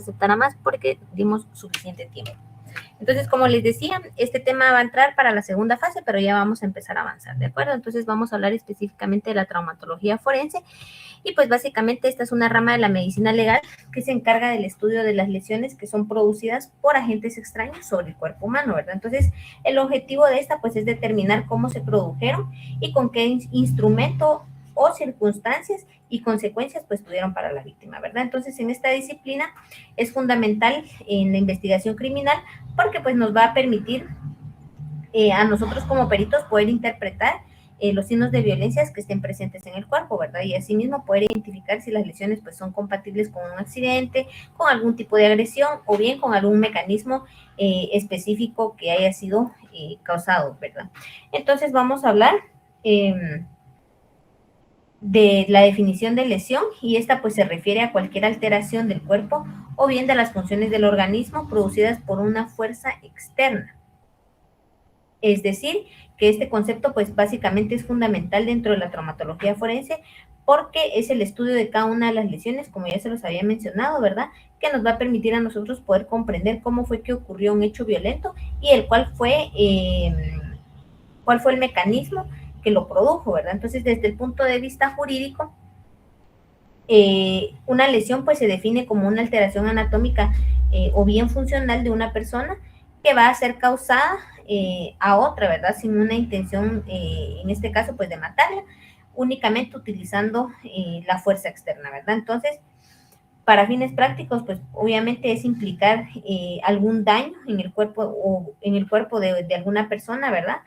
se aceptará más porque dimos suficiente tiempo. Entonces, como les decía, este tema va a entrar para la segunda fase, pero ya vamos a empezar a avanzar, ¿de acuerdo? Entonces, vamos a hablar específicamente de la traumatología forense y pues básicamente esta es una rama de la medicina legal que se encarga del estudio de las lesiones que son producidas por agentes extraños sobre el cuerpo humano, ¿verdad? Entonces, el objetivo de esta pues es determinar cómo se produjeron y con qué instrumento o circunstancias y consecuencias pues tuvieron para la víctima, ¿verdad? Entonces, en esta disciplina es fundamental en la investigación criminal porque pues nos va a permitir a nosotros como peritos poder interpretar los signos de violencias que estén presentes en el cuerpo, ¿verdad? Y asimismo poder identificar si las lesiones pues son compatibles con un accidente, con algún tipo de agresión o bien con algún mecanismo específico que haya sido causado, ¿verdad? Entonces vamos a hablar de la definición de lesión y esta pues se refiere a cualquier alteración del cuerpo o bien de las funciones del organismo producidas por una fuerza externa. Es decir, que este concepto pues básicamente es fundamental dentro de la traumatología forense porque es el estudio de cada una de las lesiones, como ya se los había mencionado, ¿verdad? Que nos va a permitir a nosotros poder comprender cómo fue que ocurrió un hecho violento y el cuál fue el mecanismo que lo produjo, ¿verdad? Entonces, desde el punto de vista jurídico, una lesión pues se define como una alteración anatómica o bien funcional de una persona que va a ser causada a otra, ¿verdad? Sin una intención, en este caso, pues de matarla, únicamente utilizando la fuerza externa, ¿verdad? Entonces, para fines prácticos, pues obviamente es implicar algún daño en el cuerpo o en el cuerpo de alguna persona, ¿verdad?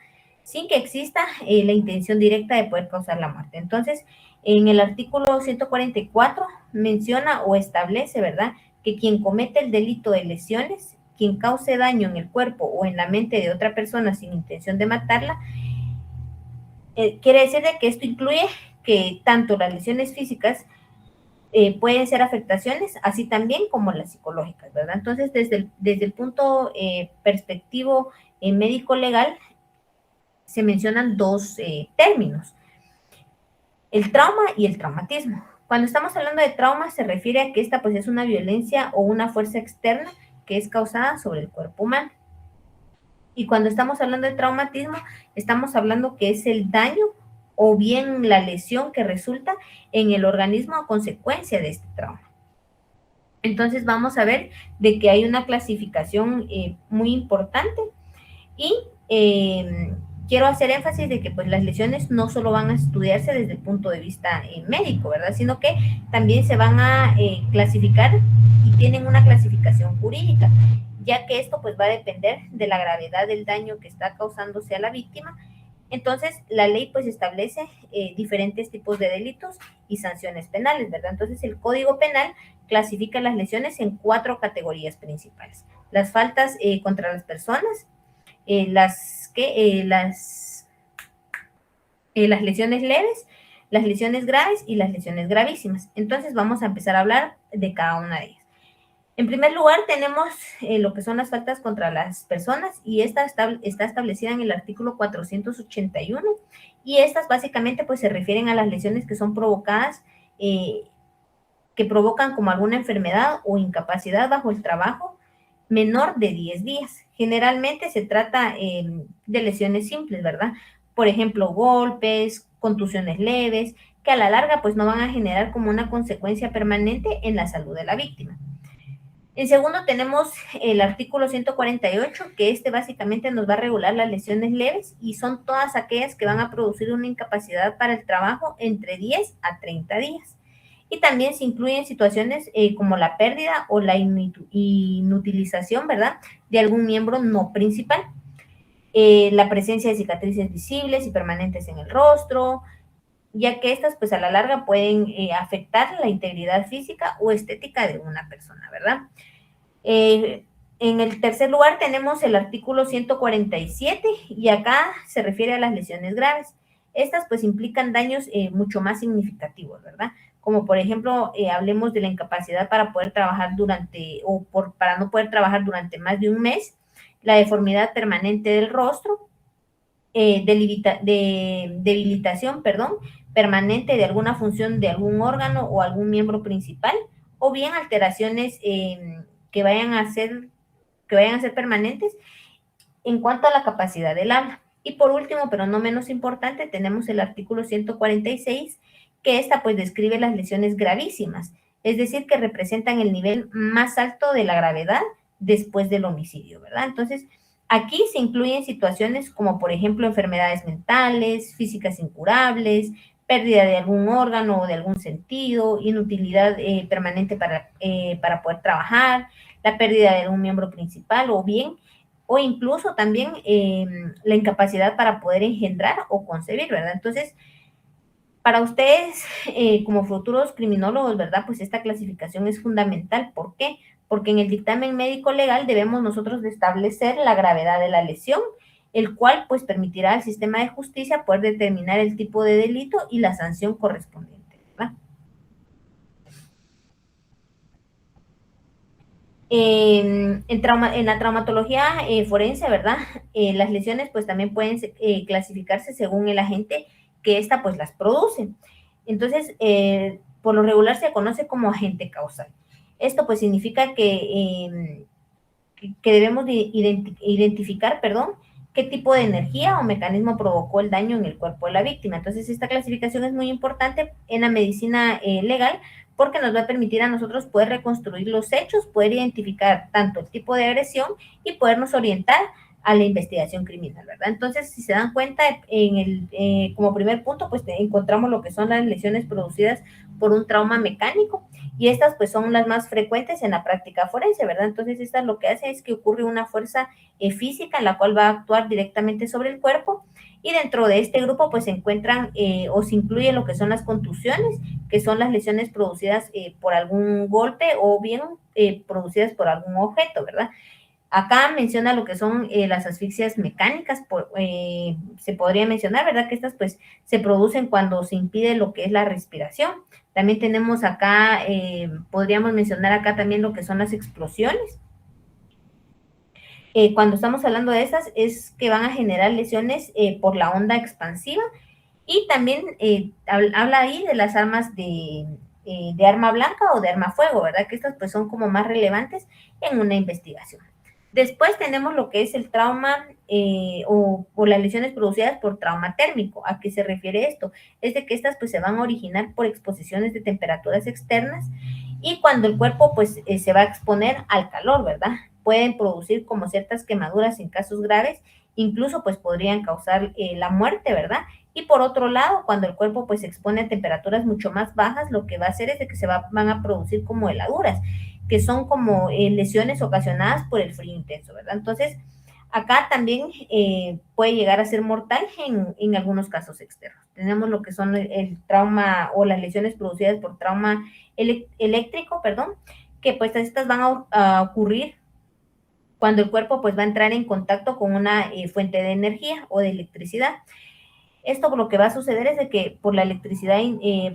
Sin que exista la intención directa de poder causar la muerte. Entonces, en el artículo 144 menciona o establece, ¿verdad?, que quien comete el delito de lesiones, quien cause daño en el cuerpo o en la mente de otra persona sin intención de matarla, quiere decir de que esto incluye que tanto las lesiones físicas pueden ser afectaciones, así también como las psicológicas, ¿verdad? Entonces, desde el punto perspectivo médico-legal, se mencionan dos términos, el trauma y el traumatismo. Cuando estamos hablando de trauma, se refiere a que esta pues es una violencia o una fuerza externa que es causada sobre el cuerpo humano. Y cuando estamos hablando de traumatismo, estamos hablando que es el daño o bien la lesión que resulta en el organismo a consecuencia de este trauma. Entonces vamos a ver de que hay una clasificación muy importante y quiero hacer énfasis de que pues las lesiones no solo van a estudiarse desde el punto de vista médico, ¿verdad? Sino que también se van a clasificar y tienen una clasificación jurídica, ya que esto pues va a depender de la gravedad del daño que está causándose a la víctima. Entonces, la ley pues establece diferentes tipos de delitos y sanciones penales, ¿verdad? Entonces, el Código Penal clasifica las lesiones en 4 categorías principales. Las faltas contra las personas, las lesiones leves, las lesiones graves y las lesiones gravísimas. Entonces, vamos a empezar a hablar de cada una de ellas. En primer lugar, tenemos lo que son las faltas contra las personas y esta está establecida en el artículo 481 y estas básicamente pues se refieren a las lesiones que son provocadas, que provocan como alguna enfermedad o incapacidad bajo el trabajo menor de 10 días. Generalmente se trata de lesiones simples, ¿verdad? Por ejemplo, golpes, contusiones leves, que a la larga pues no van a generar como una consecuencia permanente en la salud de la víctima. En segundo, tenemos el artículo 148, que este básicamente nos va a regular las lesiones leves y son todas aquellas que van a producir una incapacidad para el trabajo entre 10 a 30 días. Y también se incluyen situaciones como la pérdida o la inutilización, ¿verdad?, de algún miembro no principal. La presencia de cicatrices visibles y permanentes en el rostro, ya que estas pues a la larga pueden afectar la integridad física o estética de una persona, ¿verdad? En el tercer lugar tenemos el artículo 147 y acá se refiere a las lesiones graves. Estas pues implican daños mucho más significativos, ¿verdad? Como por ejemplo, hablemos de la incapacidad para poder trabajar para no poder trabajar durante más de un mes, la deformidad permanente del rostro, debilitación, permanente de alguna función de algún órgano o algún miembro principal, o bien alteraciones que vayan a ser permanentes en cuanto a la capacidad del habla. Y por último, pero no menos importante, tenemos el artículo 146, que esta pues describe las lesiones gravísimas, es decir, que representan el nivel más alto de la gravedad después del homicidio, ¿verdad? Entonces, aquí se incluyen situaciones como, por ejemplo, enfermedades mentales, físicas incurables, pérdida de algún órgano o de algún sentido, inutilidad permanente para poder trabajar, la pérdida de algún miembro principal o incluso también la incapacidad para poder engendrar o concebir, ¿verdad? Entonces, para ustedes, como futuros criminólogos, ¿verdad? Pues esta clasificación es fundamental. ¿Por qué? Porque en el dictamen médico legal debemos nosotros de establecer la gravedad de la lesión, el cual pues permitirá al sistema de justicia poder determinar el tipo de delito y la sanción correspondiente, ¿verdad? En la traumatología forense, ¿verdad? Las lesiones pues también pueden clasificarse según el agente que ésta pues las produce. Entonces, por lo regular se conoce como agente causal. Esto pues significa que debemos de identificar, perdón, qué tipo de energía o mecanismo provocó el daño en el cuerpo de la víctima. Entonces, esta clasificación es muy importante en la medicina legal porque nos va a permitir a nosotros poder reconstruir los hechos, poder identificar tanto el tipo de agresión y podernos orientar a la investigación criminal, ¿verdad? Entonces, si se dan cuenta, como primer punto, pues encontramos lo que son las lesiones producidas por un trauma mecánico, y estas pues son las más frecuentes en la práctica forense, ¿verdad? Entonces, estas lo que hace es que ocurre una fuerza física en la cual va a actuar directamente sobre el cuerpo, y dentro de este grupo pues se encuentran o se incluye lo que son las contusiones, que son las lesiones producidas por algún golpe o bien producidas por algún objeto, ¿verdad? Acá menciona lo que son las asfixias mecánicas, se podría mencionar, ¿verdad? Que estas pues se producen cuando se impide lo que es la respiración. También tenemos acá, podríamos mencionar acá también lo que son las explosiones. Cuando estamos hablando de esas es que van a generar lesiones por la onda expansiva, y también habla ahí de las armas de arma blanca o de arma fuego, ¿verdad? Que estas pues son como más relevantes en una investigación. Después tenemos lo que es el trauma o las lesiones producidas por trauma térmico. ¿A qué se refiere esto? Es de que estas pues se van a originar por exposiciones de temperaturas externas, y cuando el cuerpo pues se va a exponer al calor, ¿verdad? Pueden producir como ciertas quemaduras en casos graves, incluso pues podrían causar la muerte, ¿verdad? Y por otro lado, cuando el cuerpo pues se expone a temperaturas mucho más bajas, lo que va a hacer es de que van a producir como heladuras, que son como lesiones ocasionadas por el frío intenso, ¿verdad? Entonces, acá también puede llegar a ser mortal en algunos casos externos. Tenemos lo que son el trauma o las lesiones producidas por trauma eléctrico, perdón, que pues estas van a ocurrir cuando el cuerpo pues va a entrar en contacto con una fuente de energía o de electricidad. Esto lo que va a suceder es de que por la electricidad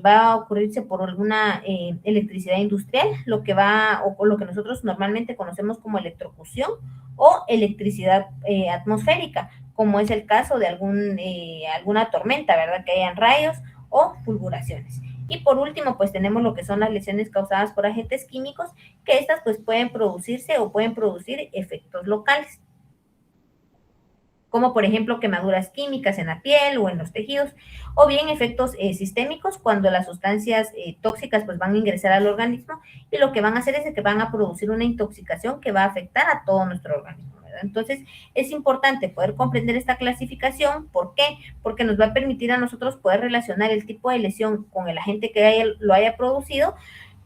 va a ocurrirse por alguna electricidad industrial, o lo que nosotros normalmente conocemos como electrocución o electricidad atmosférica, como es el caso de alguna tormenta, ¿verdad? Que hayan rayos o fulguraciones. Y por último, pues tenemos lo que son las lesiones causadas por agentes químicos, que estas pues pueden producirse o pueden producir efectos locales, como por ejemplo quemaduras químicas en la piel o en los tejidos, o bien efectos sistémicos cuando las sustancias tóxicas pues van a ingresar al organismo, y lo que van a hacer es que van a producir una intoxicación que va a afectar a todo nuestro organismo, ¿verdad? Entonces es importante poder comprender esta clasificación. ¿Por qué? Porque nos va a permitir a nosotros poder relacionar el tipo de lesión con el agente que lo haya producido,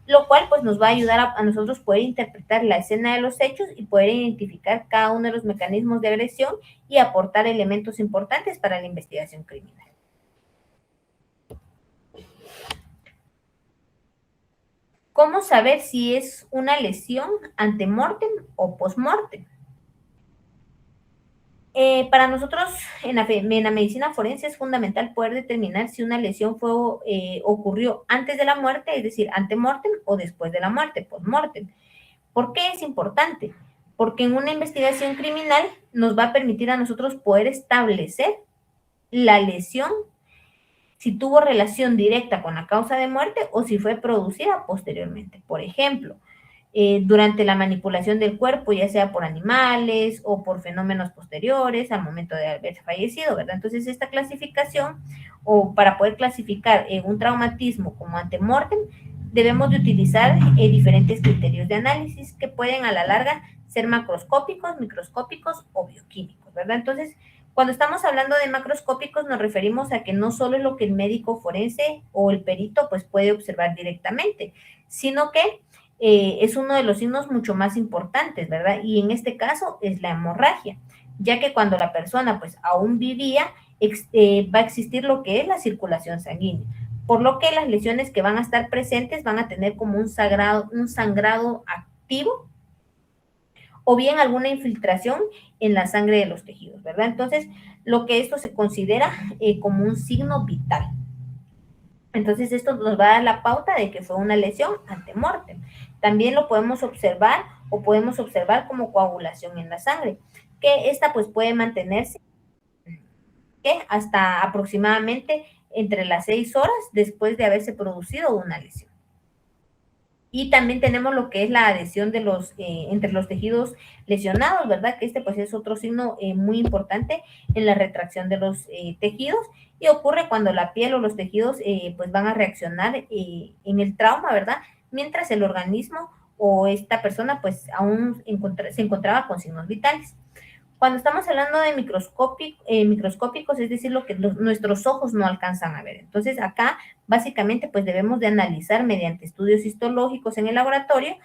lo cual pues nos va a ayudar a nosotros poder interpretar la escena de los hechos y poder identificar cada uno de los mecanismos de agresión y aportar elementos importantes para la investigación criminal. ¿Cómo saber si es una lesión antemortem o postmortem? Para nosotros en la medicina forense es fundamental poder determinar si una lesión ocurrió antes de la muerte, es decir, antemortem, o después de la muerte, postmortem. ¿Por qué es importante? Porque en una investigación criminal nos va a permitir a nosotros poder establecer la lesión, si tuvo relación directa con la causa de muerte o si fue producida posteriormente. Por ejemplo, durante la manipulación del cuerpo, ya sea por animales o por fenómenos posteriores al momento de haber fallecido, ¿verdad? Entonces, esta clasificación, o para poder clasificar un traumatismo como antemortem, debemos de utilizar diferentes criterios de análisis que pueden a la larga ser macroscópicos, microscópicos o bioquímicos, ¿verdad? Entonces, cuando estamos hablando de macroscópicos nos referimos a que no solo es lo que el médico forense o el perito pues puede observar directamente, sino que es uno de los signos mucho más importantes, ¿verdad? Y en este caso es la hemorragia, ya que cuando la persona pues aún vivía, va a existir lo que es la circulación sanguínea, por lo que las lesiones que van a estar presentes van a tener como un sangrado activo o bien alguna infiltración en la sangre de los tejidos, ¿verdad? Entonces, lo que esto se considera como un signo vital. Entonces, esto nos va a dar la pauta de que fue una lesión antemortem. También lo podemos observar o podemos observar como coagulación en la sangre, que esta pues puede mantenerse hasta aproximadamente entre las 6 horas después de haberse producido una lesión. Y también tenemos lo que es la adhesión de entre los tejidos lesionados, ¿verdad? Que este pues es otro signo muy importante en la retracción de los tejidos, y ocurre cuando la piel o los tejidos pues van a reaccionar en el trauma, ¿verdad? Mientras el organismo o esta persona pues aún se encontraba con signos vitales. Cuando estamos hablando de microscópicos, es decir, lo que nuestros ojos no alcanzan a ver. Entonces, acá, básicamente, pues debemos de analizar mediante estudios histológicos en el laboratorio.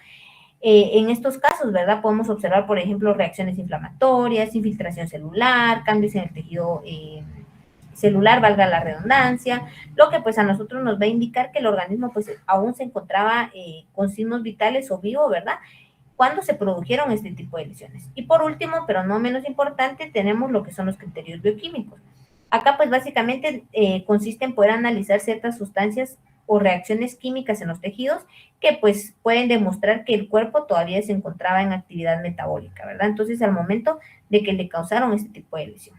En estos casos, ¿verdad? Podemos observar, por ejemplo, reacciones inflamatorias, infiltración celular, cambios en el tejido celular, valga la redundancia, lo que pues a nosotros nos va a indicar que el organismo pues aún se encontraba con signos vitales o vivo, ¿verdad? Cuando se produjeron este tipo de lesiones. Y por último, pero no menos importante, tenemos lo que son los criterios bioquímicos. Acá pues básicamente consiste en poder analizar ciertas sustancias o reacciones químicas en los tejidos que pues pueden demostrar que el cuerpo todavía se encontraba en actividad metabólica, ¿verdad? Entonces al momento de que le causaron este tipo de lesión.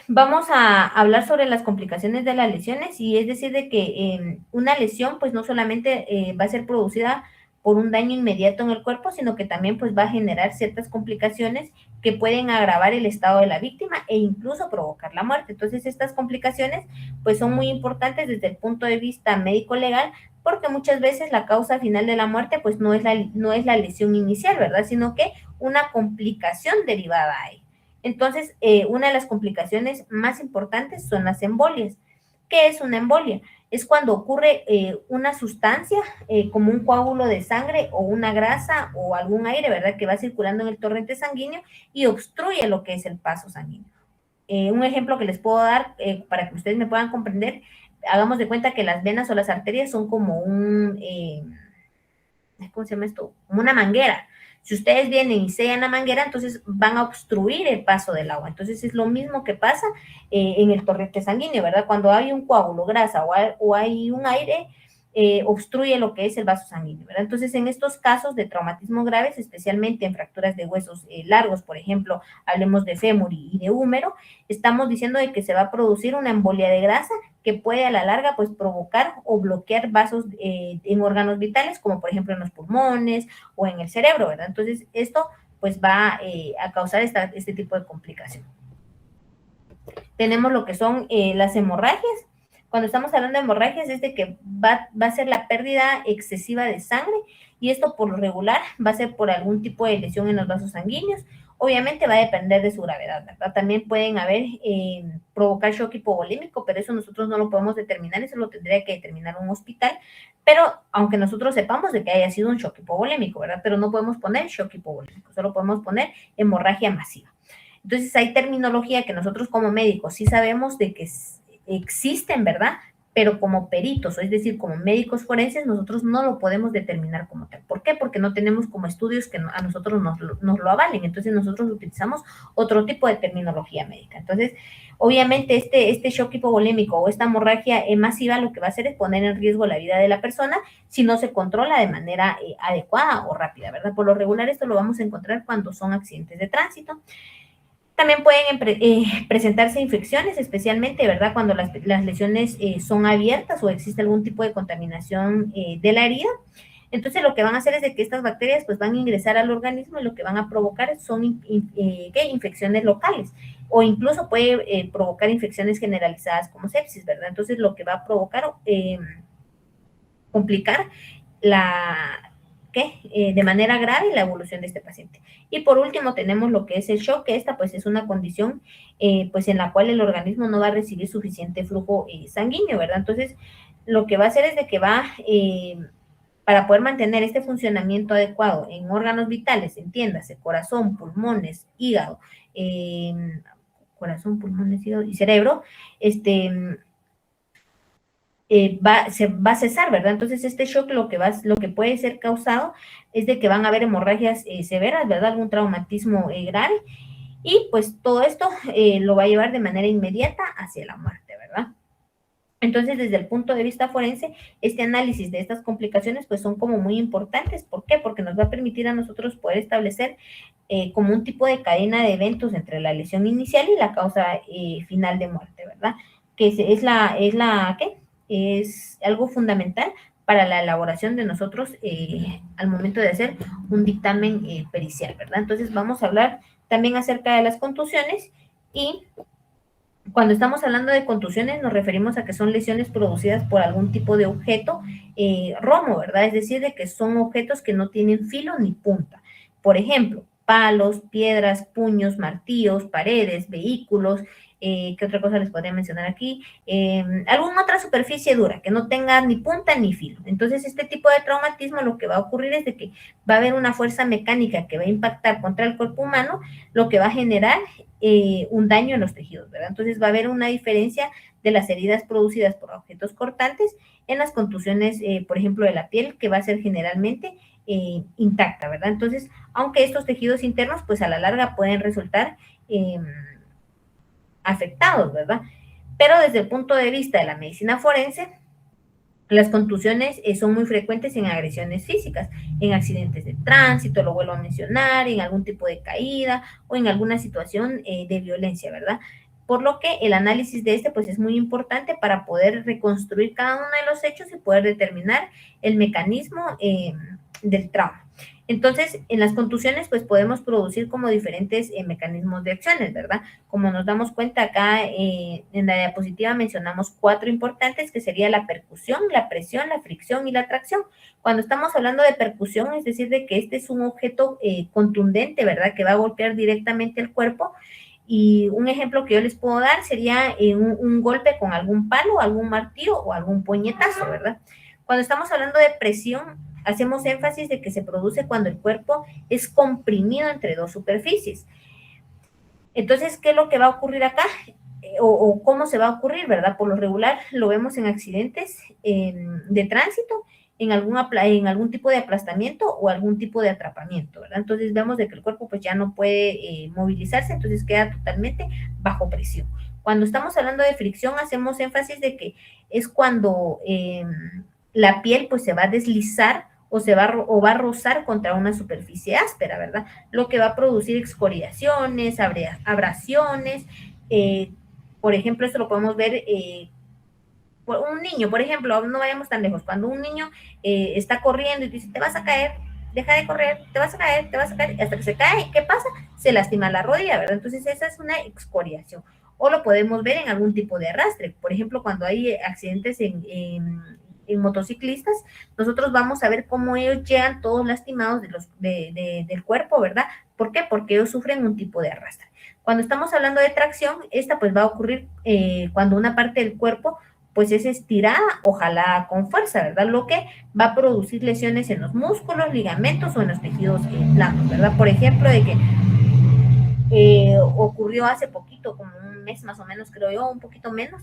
Vamos a hablar sobre las complicaciones de las lesiones, y es decir, de que una lesión pues no solamente va a ser producida por un daño inmediato en el cuerpo, sino que también pues va a generar ciertas complicaciones que pueden agravar el estado de la víctima e incluso provocar la muerte. Entonces, estas complicaciones pues son muy importantes desde el punto de vista médico-legal, porque muchas veces la causa final de la muerte pues no es la lesión inicial, ¿verdad? Sino que una complicación derivada a ella. Entonces, una de las complicaciones más importantes son las embolias. ¿Qué es una embolia? Es cuando ocurre una sustancia como un coágulo de sangre o una grasa o algún aire, ¿verdad? Que va circulando en el torrente sanguíneo y obstruye lo que es el paso sanguíneo. Un ejemplo que les puedo dar para que ustedes me puedan comprender, hagamos de cuenta que las venas o las arterias son como ¿cómo se llama esto? Como una manguera. Si ustedes vienen y sellan la manguera, entonces van a obstruir el paso del agua. Entonces es lo mismo que pasa en el torrente sanguíneo, ¿verdad? Cuando hay un coágulo, grasa o hay un aire, obstruye lo que es el vaso sanguíneo, ¿verdad? Entonces, en estos casos de traumatismo graves, especialmente en fracturas de huesos largos, por ejemplo, hablemos de fémur y de húmero, estamos diciendo de que se va a producir una embolia de grasa que puede a la larga pues provocar o bloquear vasos en órganos vitales, como por ejemplo en los pulmones o en el cerebro, ¿verdad? Entonces, esto pues va a causar este tipo de complicación. Tenemos lo que son las hemorragias. Cuando estamos hablando de hemorragias es de que va a ser la pérdida excesiva de sangre, y esto por lo regular va a ser por algún tipo de lesión en los vasos sanguíneos. Obviamente va a depender de su gravedad, ¿verdad? También pueden provocar shock hipovolémico, pero eso nosotros no lo podemos determinar, eso lo tendría que determinar un hospital, pero aunque nosotros sepamos de que haya sido un shock hipovolémico, ¿verdad? Pero no podemos poner shock hipovolémico, solo podemos poner hemorragia masiva. Entonces hay terminología que nosotros como médicos sí sabemos de que existen, ¿verdad? Pero como peritos, es decir, como médicos forenses, nosotros no lo podemos determinar como tal. ¿Por qué? Porque no tenemos como estudios que a nosotros nos lo avalen. Entonces nosotros utilizamos otro tipo de terminología médica. Entonces, obviamente este shock hipovolémico o esta hemorragia masiva lo que va a hacer es poner en riesgo la vida de la persona si no se controla de manera adecuada o rápida, ¿verdad? Por lo regular esto lo vamos a encontrar cuando son accidentes de tránsito. También pueden presentarse infecciones, especialmente, ¿verdad? Cuando las lesiones son abiertas o existe algún tipo de contaminación de la herida. Entonces, lo que van a hacer es de que estas bacterias pues van a ingresar al organismo y lo que van a provocar son infecciones locales o incluso puede provocar infecciones generalizadas como sepsis, ¿verdad? Entonces, lo que va a provocar complicar de manera grave la evolución de este paciente. Y por último tenemos lo que es el shock, que esta pues es una condición pues en la cual el organismo no va a recibir suficiente flujo sanguíneo, ¿verdad? Entonces lo que va a hacer es de que va, para poder mantener este funcionamiento adecuado en órganos vitales, entiéndase, corazón, pulmones, hígado, corazón, pulmones, hígado y cerebro, se va a cesar, ¿verdad? Entonces, este shock lo que puede ser causado es de que van a haber hemorragias severas, ¿verdad? Algún traumatismo grave, y pues todo esto lo va a llevar de manera inmediata hacia la muerte, ¿verdad? Entonces, desde el punto de vista forense, este análisis de estas complicaciones pues son como muy importantes. ¿Por qué? Porque nos va a permitir a nosotros poder establecer como un tipo de cadena de eventos entre la lesión inicial y la causa final de muerte, ¿verdad? Que ¿qué? Es algo fundamental para la elaboración de nosotros al momento de hacer un dictamen pericial, ¿verdad? Entonces vamos a hablar también acerca de las contusiones, y cuando estamos hablando de contusiones nos referimos a que son lesiones producidas por algún tipo de objeto romo, ¿verdad? Es decir, de que son objetos que no tienen filo ni punta. Por ejemplo, palos, piedras, puños, martillos, paredes, vehículos. ¿Qué otra cosa les podría mencionar aquí? Alguna otra superficie dura que no tenga ni punta ni filo. Entonces, este tipo de traumatismo lo que va a ocurrir es de que va a haber una fuerza mecánica que va a impactar contra el cuerpo humano, lo que va a generar un daño en los tejidos, ¿verdad? Entonces va a haber una diferencia de las heridas producidas por objetos cortantes en las contusiones, por ejemplo, de la piel, que va a ser generalmente intacta, ¿verdad? Entonces, aunque estos tejidos internos, pues a la larga pueden resultar afectados, ¿verdad? Pero desde el punto de vista de la medicina forense, las contusiones son muy frecuentes en agresiones físicas, en accidentes de tránsito, lo vuelvo a mencionar, en algún tipo de caída o en alguna situación de violencia, ¿verdad? Por lo que el análisis de pues es muy importante para poder reconstruir cada uno de los hechos y poder determinar el mecanismo del trauma. Entonces, en las contusiones, pues podemos producir como diferentes mecanismos de acciones, ¿verdad? Como nos damos cuenta acá en la diapositiva mencionamos 4 importantes, que sería la percusión, la presión, la fricción y la tracción. Cuando estamos hablando de percusión, es decir, de que este es un objeto contundente, ¿verdad? Que va a golpear directamente el cuerpo. Y un ejemplo que yo les puedo dar sería un golpe con algún palo, algún martillo o algún puñetazo, ¿verdad? Cuando estamos hablando de presión, hacemos énfasis de que se produce cuando el cuerpo es comprimido entre dos superficies. Entonces, ¿qué es lo que va a ocurrir acá? O cómo se va a ocurrir, ¿verdad? Por lo regular lo vemos en accidentes de tránsito, en algún tipo de aplastamiento o algún tipo de atrapamiento, ¿verdad? Entonces vemos de que el cuerpo pues ya no puede movilizarse, entonces queda totalmente bajo presión. Cuando estamos hablando de fricción, hacemos énfasis de que es cuando la piel pues se va a deslizar o va a rozar contra una superficie áspera, ¿verdad? Lo que va a producir excoriaciones, abrasiones. Por ejemplo, esto lo podemos ver un niño, por ejemplo, no vayamos tan lejos. Cuando un niño está corriendo y dice, te vas a caer, deja de correr, te vas a caer, hasta que se cae, ¿qué pasa? Se lastima la rodilla, ¿verdad? Entonces esa es una excoriación. O lo podemos ver en algún tipo de arrastre. Por ejemplo, cuando hay accidentes en motociclistas, nosotros vamos a ver cómo ellos llegan todos lastimados del cuerpo, ¿verdad? ¿Por qué? Porque ellos sufren un tipo de arrastre. Cuando estamos hablando de tracción, esta pues va a ocurrir cuando una parte del cuerpo pues es estirada o jalada con fuerza, ¿verdad? Lo que va a producir lesiones en los músculos, ligamentos o en los tejidos blandos, ¿verdad? Por ejemplo, de que ocurrió hace poquito, como un mes más o menos, creo yo, un poquito menos,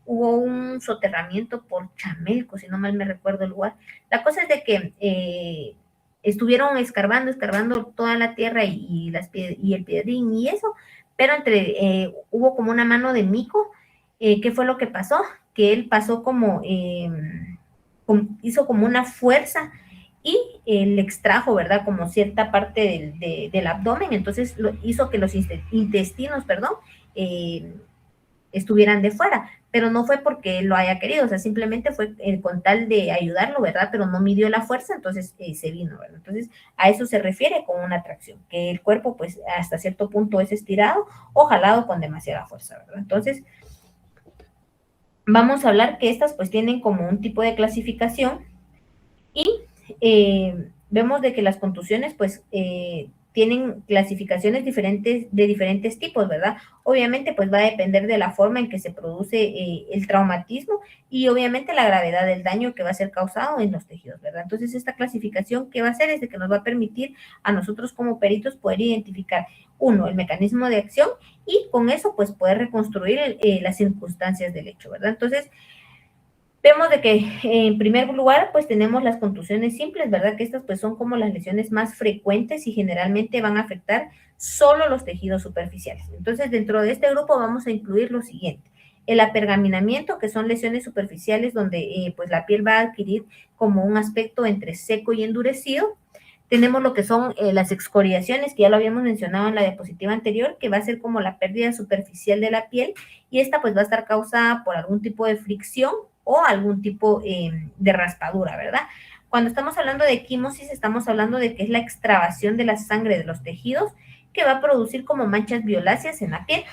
hubo un soterramiento por Chamelco, si no mal me recuerdo el lugar. La cosa es de que estuvieron escarbando toda la tierra y el piedrín y eso, pero hubo como una mano de mico. ¿Qué fue lo que pasó? Que él pasó hizo como una fuerza y le extrajo, ¿verdad? Como cierta parte del abdomen, entonces hizo que los intestinos, perdón, estuvieran de fuera, pero no fue porque él lo haya querido, o sea, simplemente fue con tal de ayudarlo, ¿verdad? Pero no midió la fuerza, entonces se vino, ¿verdad? Entonces, a eso se refiere con una tracción, que el cuerpo, pues, hasta cierto punto es estirado o jalado con demasiada fuerza, ¿verdad? Entonces, vamos a hablar que estas, pues, tienen como un tipo de clasificación y vemos de que las contusiones, pues, tienen clasificaciones diferentes de diferentes tipos, ¿verdad? Obviamente, pues va a depender de la forma en que se produce el traumatismo y obviamente la gravedad del daño que va a ser causado en los tejidos, ¿verdad? Entonces, esta clasificación, ¿qué va a hacer? Es de que nos va a permitir a nosotros como peritos poder identificar, uno, el mecanismo de acción y con eso, pues, poder reconstruir las circunstancias del hecho, ¿verdad? Entonces, vemos de que en primer lugar, pues tenemos las contusiones simples, ¿verdad? Que estas pues son como las lesiones más frecuentes y generalmente van a afectar solo los tejidos superficiales. Entonces, dentro de este grupo vamos a incluir lo siguiente. El apergaminamiento, que son lesiones superficiales donde pues la piel va a adquirir como un aspecto entre seco y endurecido. Tenemos lo que son las excoriaciones, que ya lo habíamos mencionado en la diapositiva anterior, que va a ser como la pérdida superficial de la piel y esta pues va a estar causada por algún tipo de fricción o algún tipo de raspadura, ¿verdad? Cuando estamos hablando de equimosis, estamos hablando de que es la extravasación de la sangre de los tejidos que va a producir como manchas violáceas en la piel.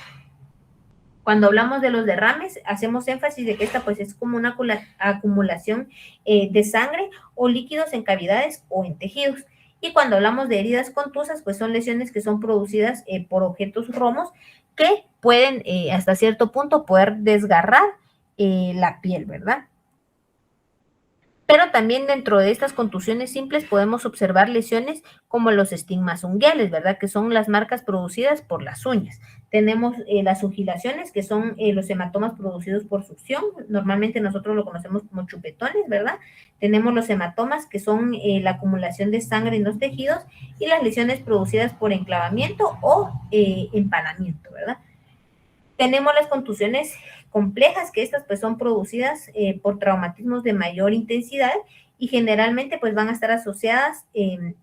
Cuando hablamos de los derrames, hacemos énfasis de que esta pues es como una acumulación de sangre o líquidos en cavidades o en tejidos. Y cuando hablamos de heridas contusas, pues son lesiones que son producidas por objetos romos que pueden hasta cierto punto poder desgarrar la piel, ¿verdad? Pero también dentro de estas contusiones simples podemos observar lesiones como los estigmas unguiales, ¿verdad? Que son las marcas producidas por las uñas. Tenemos las ugilaciones, que son los hematomas producidos por succión. Normalmente nosotros lo conocemos como chupetones, ¿verdad? Tenemos los hematomas, que son la acumulación de sangre en los tejidos, y las lesiones producidas por enclavamiento o empanamiento, ¿verdad? Tenemos las contusiones complejas, que estas pues son producidas por traumatismos de mayor intensidad y generalmente pues van a estar asociadas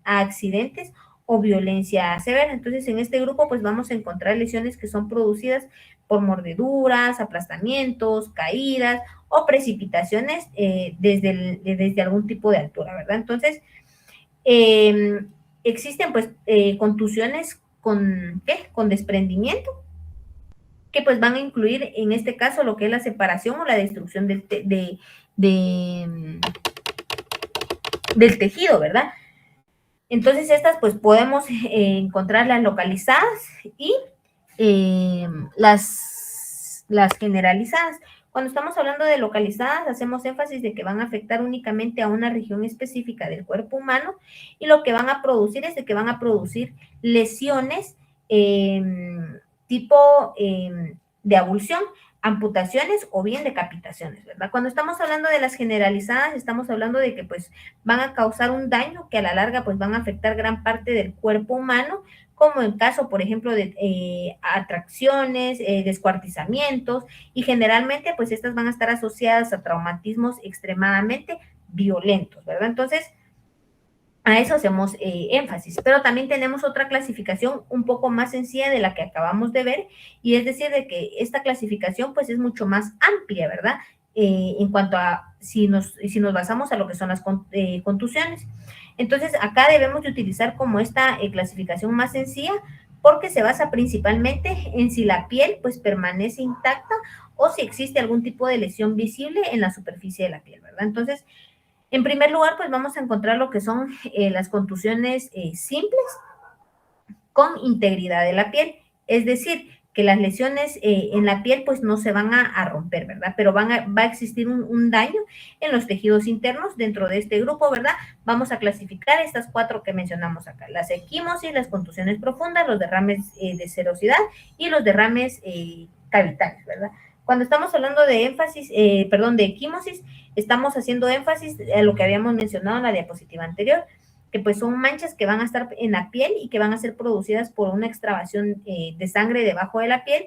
a accidentes o violencia severa. Entonces, en este grupo pues vamos a encontrar lesiones que son producidas por mordeduras, aplastamientos, caídas o precipitaciones desde algún tipo de altura, ¿verdad? Entonces, existen pues contusiones con desprendimiento, que pues van a incluir en este caso lo que es la separación o la destrucción del tejido, ¿verdad? Entonces estas pues podemos encontrarlas localizadas y las generalizadas. Cuando estamos hablando de localizadas, hacemos énfasis de que van a afectar únicamente a una región específica del cuerpo humano y lo que van a producir es de que van a producir lesiones tipo de abulsión, amputaciones o bien decapitaciones, ¿verdad? Cuando estamos hablando de las generalizadas, estamos hablando de que pues van a causar un daño que a la larga pues van a afectar gran parte del cuerpo humano, como en caso, por ejemplo, de atracciones, descuartizamientos, y generalmente pues estas van a estar asociadas a traumatismos extremadamente violentos, ¿verdad? Entonces, a eso hacemos énfasis, pero también tenemos otra clasificación un poco más sencilla de la que acabamos de ver, y es decir, de que esta clasificación pues es mucho más amplia, ¿verdad? En cuanto a si nos basamos a lo que son las contusiones. Entonces, acá debemos de utilizar como esta clasificación más sencilla porque se basa principalmente en si la piel pues permanece intacta o si existe algún tipo de lesión visible en la superficie de la piel, ¿verdad? Entonces, en primer lugar, pues vamos a encontrar lo que son las contusiones simples con integridad de la piel, es decir, que las lesiones en la piel pues no se van a romper, ¿verdad? Pero va a existir un daño en los tejidos internos dentro de este grupo, ¿verdad? Vamos a clasificar estas 4 que mencionamos acá: las equimosis, las contusiones profundas, los derrames de serosidad y los derrames cavitarios, ¿verdad? Cuando estamos hablando de de equimosis, estamos haciendo énfasis a lo que habíamos mencionado en la diapositiva anterior, que pues son manchas que van a estar en la piel y que van a ser producidas por una extravasación de sangre debajo de la piel,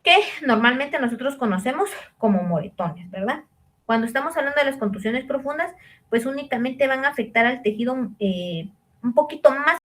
que normalmente nosotros conocemos como moretones, ¿verdad? Cuando estamos hablando de las contusiones profundas, pues únicamente van a afectar al tejido un poquito más